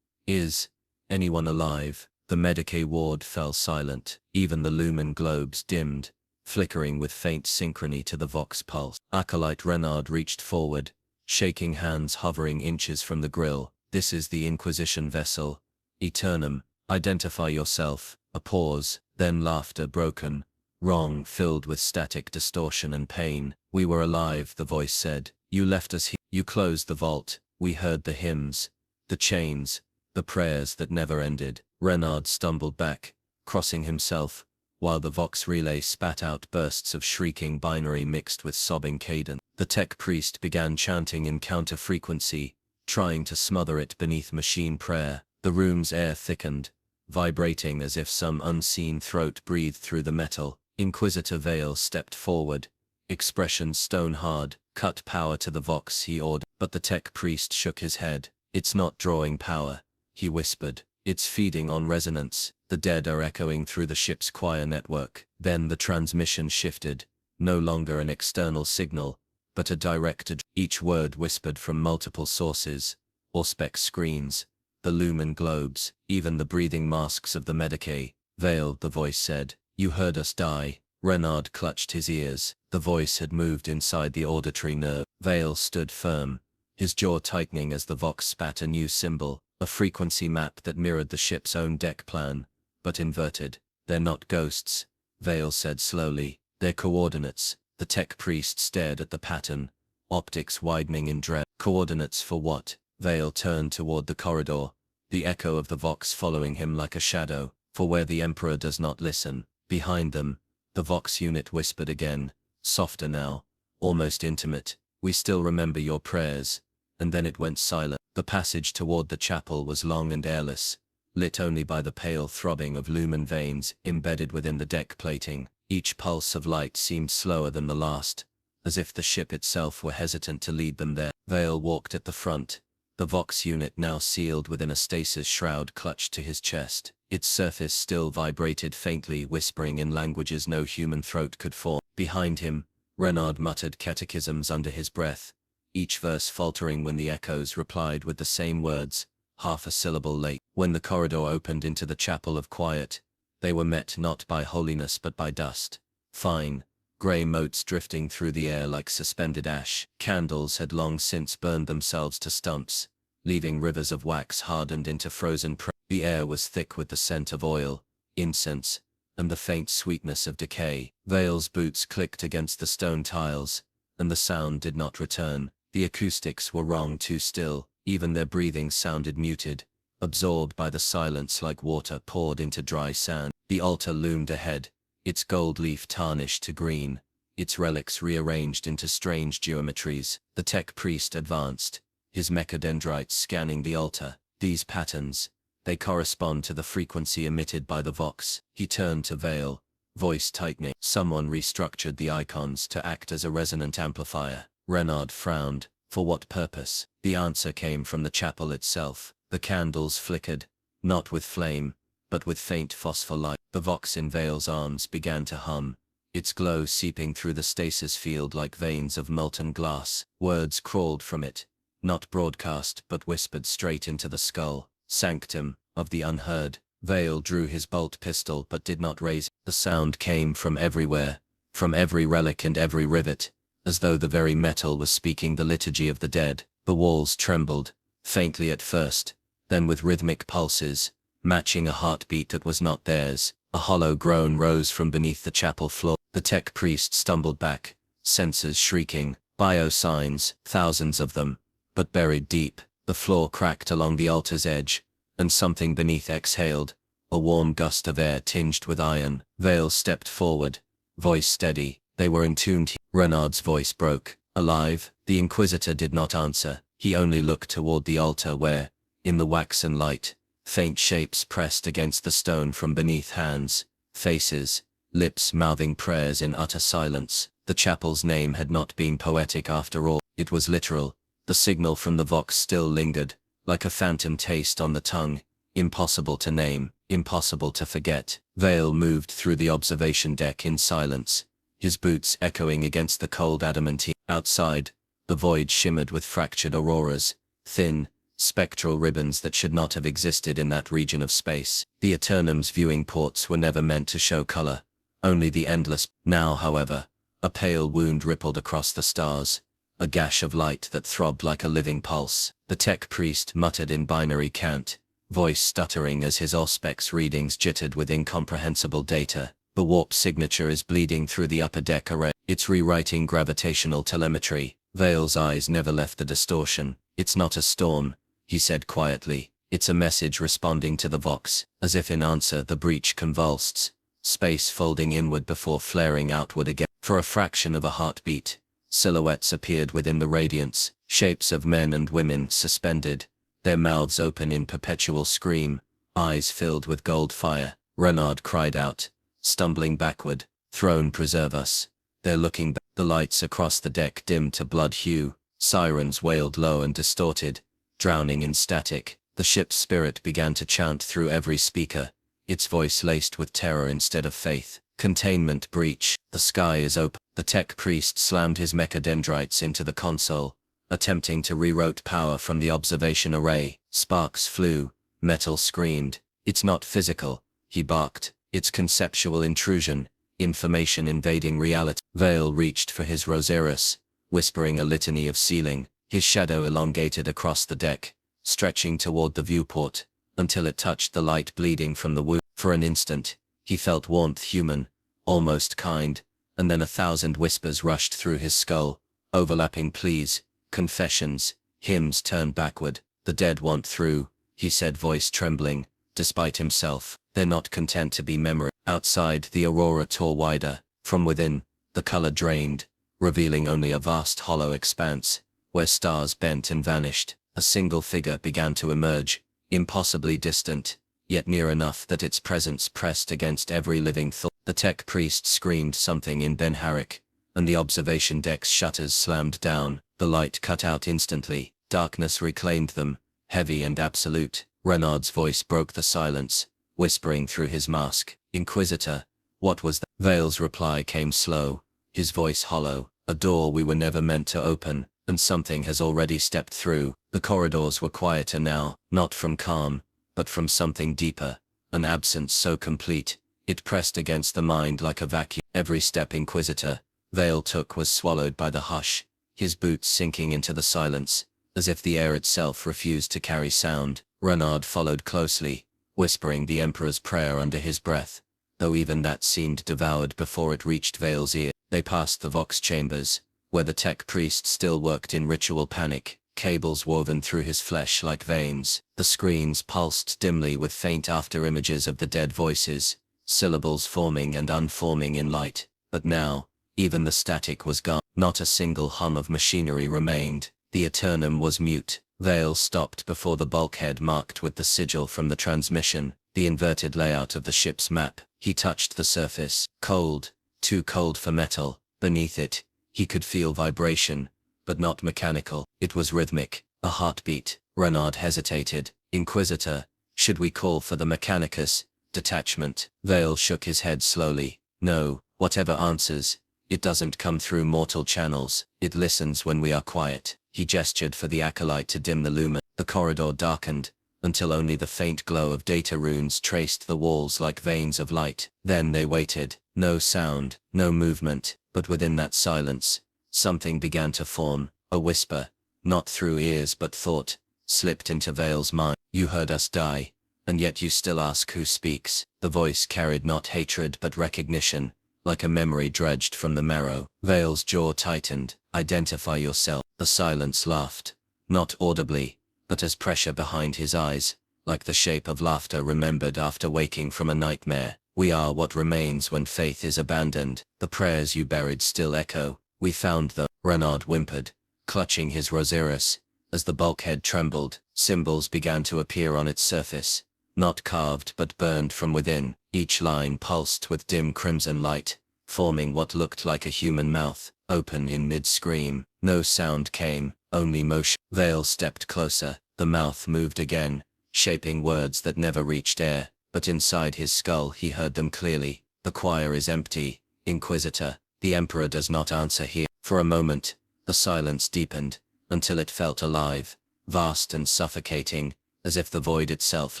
Is anyone alive? The Medicae ward fell silent. Even the lumen globes dimmed, flickering with faint synchrony to the Vox pulse. Acolyte Renard reached forward, shaking hands hovering inches from the grill. This is the Inquisition vessel. Eternum, identify yourself. A pause, then laughter broken, wrong filled with static distortion and pain. We were alive, the voice said. You left us here. You closed the vault. We heard the hymns, the chains, the prayers that never ended. Renard stumbled back, crossing himself, while the Vox relay spat out bursts of shrieking binary mixed with sobbing cadence. The tech priest began chanting in counter-frequency, trying to smother it beneath machine prayer. The room's air thickened, vibrating as if some unseen throat breathed through the metal. Inquisitor Vale stepped forward, expression stone-hard. Cut power to the Vox, he ordered. But the tech priest shook his head. It's not drawing power, he whispered. It's feeding on resonance. The dead are echoing through the ship's choir network. Then the transmission shifted, no longer an external signal, but a directed, each word whispered from multiple sources, Auspex screens, the lumen globes, even the breathing masks of the Medicae. Vale, the voice said, you heard us die. Renard clutched his ears. The voice had moved inside the auditory nerve. Vale stood firm, his jaw tightening as the Vox spat a new symbol, a frequency map that mirrored the ship's own deck plan, but inverted. They're not ghosts, Vale said slowly. They're coordinates. The tech priest stared at the pattern, optics widening in dread. Coordinates for what? Vale turned toward the corridor, the echo of the Vox following him like a shadow. For where the Emperor does not listen. Behind them, the Vox unit whispered again, softer now, almost intimate. We still remember your prayers. And then it went silent. The passage toward the chapel was long and airless, lit only by the pale throbbing of lumen veins embedded within the deck plating. Each pulse of light seemed slower than the last, as if the ship itself were hesitant to lead them there. Vale walked at the front, the Vox unit now sealed within a stasis shroud clutched to his chest. Its surface still vibrated faintly, whispering in languages no human throat could form. Behind him, Renard muttered catechisms under his breath, each verse faltering when the echoes replied with the same words, half a syllable late. When the corridor opened into the chapel of quiet, they were met not by holiness but by dust. Fine, grey motes drifting through the air like suspended ash. Candles had long since burned themselves to stumps, leaving rivers of wax hardened into frozen prey. The air was thick with the scent of oil, incense, and the faint sweetness of decay. Vale's boots clicked against the stone tiles, and the sound did not return. The acoustics were wrong, too still. Even their breathing sounded muted, absorbed by the silence like water poured into dry sand. The altar loomed ahead, its gold leaf tarnished to green, its relics rearranged into strange geometries. The tech priest advanced, his mechadendrites scanning the altar. These patterns, they correspond to the frequency emitted by the vox. He turned to Vale, voice tightening. Someone restructured the icons to act as a resonant amplifier. Renard frowned. For what purpose? The answer came from the chapel itself. The candles flickered, not with flame, but with faint phosphor light. The vox in Vale's arms began to hum, its glow seeping through the stasis field like veins of molten glass. Words crawled from it, not broadcast but whispered straight into the skull. Sanctum, of the unheard. Vale drew his bolt pistol but did not raise it. The sound came from everywhere, from every relic and every rivet, as though the very metal was speaking the liturgy of the dead. The walls trembled, faintly at first, then with rhythmic pulses, matching a heartbeat that was not theirs. A hollow groan rose from beneath the chapel floor. The tech priest stumbled back, sensors shrieking, biosigns, thousands of them, but buried deep. The floor cracked along the altar's edge, and something beneath exhaled, a warm gust of air tinged with iron. Vale stepped forward, voice steady. They were entombed. Renard's voice broke. Alive? The Inquisitor did not answer. He only looked toward the altar where, in the waxen light, faint shapes pressed against the stone from beneath, hands, faces, lips mouthing prayers in utter silence. The chapel's name had not been poetic after all. It was literal. The signal from the vox still lingered, like a phantom taste on the tongue, impossible to name, impossible to forget. Vale moved through the observation deck in silence, his boots echoing against the cold adamantine. Outside, the void shimmered with fractured auroras, thin, spectral ribbons that should not have existed in that region of space. The Eternum's viewing ports were never meant to show color, only the endless. Now, however, a pale wound rippled across the stars, a gash of light that throbbed like a living pulse. The tech priest muttered in binary cant, voice stuttering as his Auspex readings jittered with incomprehensible data. The warp signature is bleeding through the upper deck array. It's rewriting gravitational telemetry. Vale's eyes never left the distortion. It's not a storm, he said quietly. It's a message responding to the vox. As if in answer, the breach convulsed, space folding inward before flaring outward again. For a fraction of a heartbeat, silhouettes appeared within the radiance, shapes of men and women suspended, their mouths open in perpetual scream, eyes filled with gold fire. Renard cried out, stumbling backward, "Throne preserve us." They're looking back. The lights across the deck dimmed to blood hue, sirens wailed low and distorted, drowning in static. The ship's spirit began to chant through every speaker, its voice laced with terror instead of faith. Containment breach. The sky is open. The tech priest slammed his mechadendrites into the console, attempting to reroute power from the observation array. Sparks flew, metal screamed. It's not physical, he barked. It's conceptual intrusion, information invading reality. Vale reached for his Rosaris, whispering a litany of sealing. His shadow elongated across the deck, stretching toward the viewport, until it touched the light bleeding from the wound. For an instant, he felt warmth, human, almost kind, and then 1,000 whispers rushed through his skull, overlapping pleas, confessions, hymns turned backward. "The dead want through," he said, voice trembling, despite himself. "They're not content to be memory." Outside, the aurora tore wider. From within, the color drained, revealing only a vast hollow expanse, where stars bent and vanished. A single figure began to emerge, impossibly distant, yet near enough that its presence pressed against every living thought. The tech priest screamed something in Benharic, and the observation deck's shutters slammed down. The light cut out instantly. Darkness reclaimed them, heavy and absolute. Renard's voice broke the silence, whispering through his mask, "Inquisitor, what was that?" Vale's reply came slow, his voice hollow. "A door we were never meant to open, and something has already stepped through. The corridors were quieter now, not from calm, but from something deeper, an absence so complete, it pressed against the mind like a vacuum. Every step Inquisitor Vale took was swallowed by the hush, his boots sinking into the silence, as if the air itself refused to carry sound. Renard followed closely, whispering the Emperor's prayer under his breath, though even that seemed devoured before it reached Vale's ear. They passed the Vox chambers, where the tech priest still worked in ritual panic, cables woven through his flesh like veins. The screens pulsed dimly with faint after-images of the dead voices, syllables forming and unforming in light. But now, even the static was gone. Not a single hum of machinery remained. The Eternum was mute. Vale stopped before the bulkhead marked with the sigil from the transmission, the inverted layout of the ship's map. He touched the surface. Cold, too cold for metal. Beneath it, he could feel vibration, but not mechanical. It was rhythmic, a heartbeat. Renard hesitated. Inquisitor, should we call for the Mechanicus detachment? Vale shook his head slowly. No, whatever answers, it doesn't come through mortal channels. It listens when we are quiet. He gestured for the acolyte to dim the lumen. The corridor darkened, until only the faint glow of data runes traced the walls like veins of light. Then they waited. No sound, no movement, but within that silence, something began to form. A whisper, not through ears but thought, slipped into Vale's mind. You heard us die, and yet you still ask who speaks. The voice carried not hatred but recognition, like a memory dredged from the marrow. Vale's jaw tightened. Identify yourself. The silence laughed, not audibly, but as pressure behind his eyes, like the shape of laughter remembered after waking from a nightmare. We are what remains when faith is abandoned. The prayers you buried still echo. We found them. Renard whimpered, clutching his Rosirus. As the bulkhead trembled, symbols began to appear on its surface, not carved but burned from within. Each line pulsed with dim crimson light, forming what looked like a human mouth, open in mid-scream. No sound came, only motion. Vale stepped closer. The mouth moved again, shaping words that never reached air, but inside his skull he heard them clearly. The choir is empty, Inquisitor. The Emperor does not answer here. For a moment, the silence deepened, until it felt alive, vast and suffocating, as if the void itself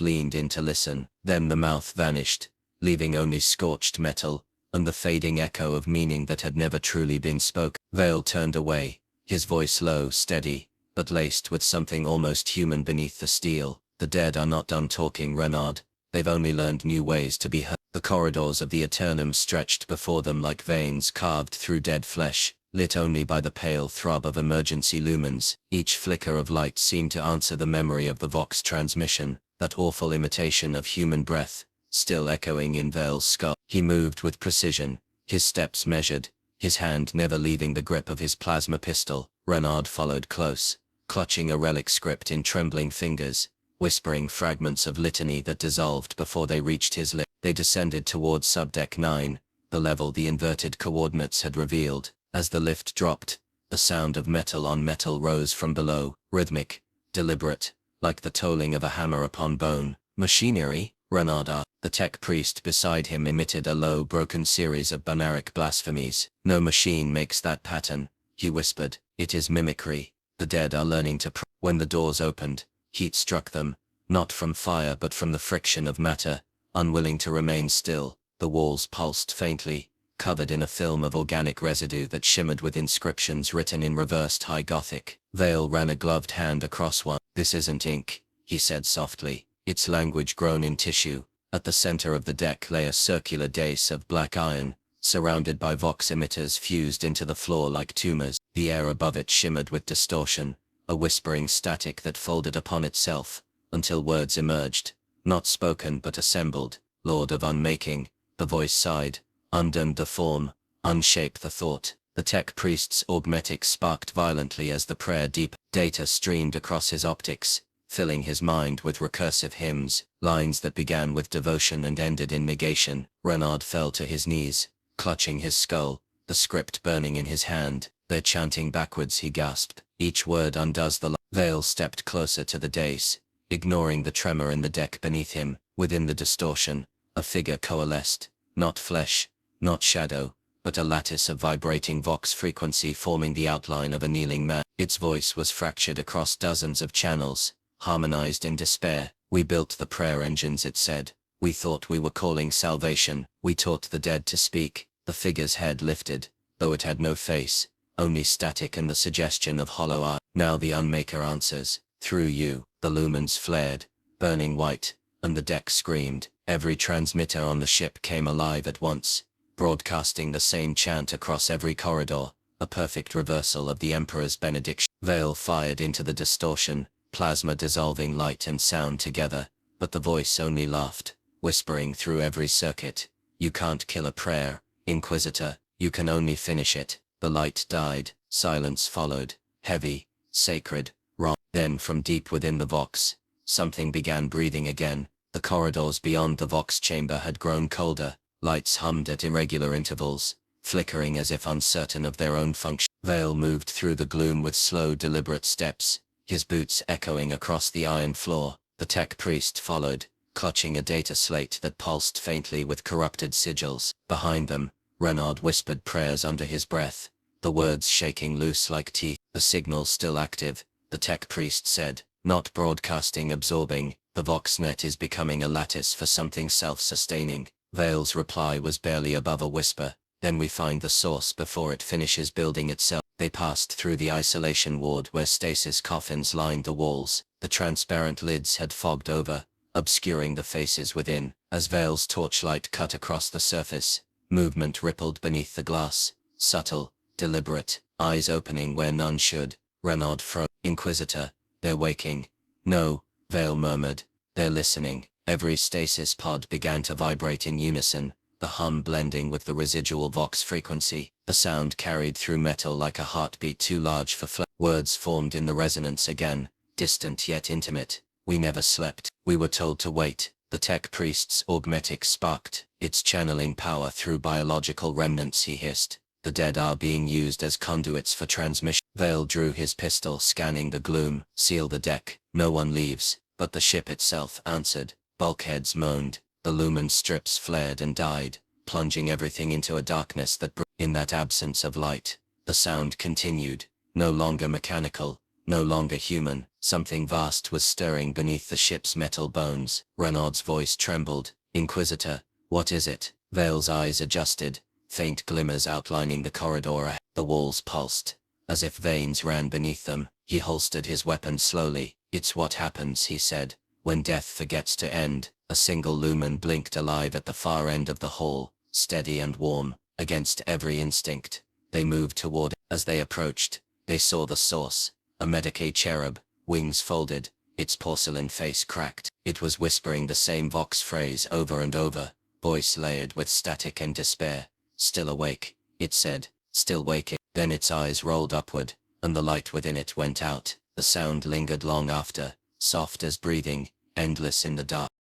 leaned in to listen. Then the mouth vanished, leaving only scorched metal, and the fading echo of meaning that had never truly been spoken. Vale turned away, his voice low, steady, but laced with something almost human beneath the steel. The dead are not done talking, Renard. They've only learned new ways to be heard. The corridors of the Eternum stretched before them like veins carved through dead flesh, lit only by the pale throb of emergency lumens. Each flicker of light seemed to answer the memory of the Vox transmission, that awful imitation of human breath, still echoing in Vale's skull. He moved with precision, his steps measured, his hand never leaving the grip of his plasma pistol. Renard followed close, clutching a relic script in trembling fingers, whispering fragments of litany that dissolved before they reached his lips. They descended towards Subdeck 9, the level the inverted coordinates had revealed. As the lift dropped, the sound of metal on metal rose from below, rhythmic, deliberate, like the tolling of a hammer upon bone. Machinery? Renard asked. The tech priest beside him emitted a low, broken series of barbaric blasphemies. No machine makes that pattern, he whispered. It is mimicry. The dead are learning to When the doors opened, heat struck them, not from fire but from the friction of matter. Unwilling to remain still, the walls pulsed faintly, covered in a film of organic residue that shimmered with inscriptions written in reversed High Gothic. Vale ran a gloved hand across one. This isn't ink, he said softly. It's language grown in tissue. At the center of the deck lay a circular dais of black iron, surrounded by Vox emitters fused into the floor like tumors. The air above it shimmered with distortion, a whispering static that folded upon itself, until words emerged, not spoken but assembled. Lord of Unmaking, the voice sighed. Undone the form, unshape the thought. The tech priest's augmetic sparked violently as the prayer deep. Data streamed across his optics, filling his mind with recursive hymns, lines that began with devotion and ended in negation. Renard fell to his knees, clutching his skull, the script burning in his hand. They're chanting backwards, he gasped. Each word undoes the Vale stepped closer to the dais, ignoring the tremor in the deck beneath him. Within the distortion, a figure coalesced, not flesh, not shadow, but a lattice of vibrating vox frequency forming the outline of a kneeling man. Its voice was fractured across dozens of channels, harmonized in despair. We built the prayer engines, it said. We thought we were calling salvation. We taught the dead to speak. The figure's head lifted, though it had no face, only static and the suggestion of hollow eye. Now the Unmaker answers. Through you. The lumens flared, burning white, and the deck screamed. Every transmitter on the ship came alive at once, broadcasting the same chant across every corridor, a perfect reversal of the Emperor's benediction. Veil fired into the distortion, plasma dissolving light and sound together, but the voice only laughed, whispering through every circuit. You can't kill a prayer, Inquisitor, you can only finish it. The light died, silence followed, heavy, sacred, wrong. Then from deep within the Vox, something began breathing again. The corridors beyond the Vox chamber had grown colder, lights hummed at irregular intervals, flickering as if uncertain of their own function. Veil moved through the gloom with slow, deliberate steps, his boots echoing across the iron floor. The tech priest followed, clutching a data slate that pulsed faintly with corrupted sigils. Behind them, Renard whispered prayers under his breath, the words shaking loose like teeth. The signal still active, the tech priest said, not broadcasting, absorbing. The VoxNet is becoming a lattice for something self-sustaining. Veil's reply was barely above a whisper. Then we find the source before it finishes building itself. They passed through the isolation ward where stasis coffins lined the walls. The transparent lids had fogged over, obscuring the faces within. As Veil's torchlight cut across the surface, movement rippled beneath the glass, subtle, deliberate, eyes opening where none should. Renard froze. Inquisitor, they're waking. No, Veil murmured, they're listening. Every stasis pod began to vibrate in unison, the hum blending with the residual Vox frequency. The sound carried through metal like a heartbeat too large for flesh. Words formed in the resonance again, distant yet intimate. We never slept. We were told to wait. The tech priest's augmetic sparked, its channeling power through biological remnants. He hissed. The dead are being used as conduits for transmission. Veil drew his pistol, scanning the gloom. Seal the deck. No one leaves. But the ship itself answered. Bulkheads moaned. The lumen strips flared and died, plunging everything into a darkness that in that absence of light, the sound continued, no longer mechanical, no longer human. Something vast was stirring beneath the ship's metal bones. Renard's voice trembled. Inquisitor, what is it? Veil's eyes adjusted, faint glimmers outlining the corridor ahead. The walls pulsed, as if veins ran beneath them. He holstered his weapon slowly. It's what happens, he said, when death forgets to end. A single lumen blinked alive at the far end of the hall, steady and warm, against every instinct. They moved toward it. As they approached, they saw the source, a Medicae cherub, wings folded, its porcelain face cracked. It was whispering the same Vox phrase over and over, voice layered with static and despair. Still awake, it said, still waking. Then its eyes rolled upward, and the light within it went out. The sound lingered long after, soft as breathing, endless in the dark.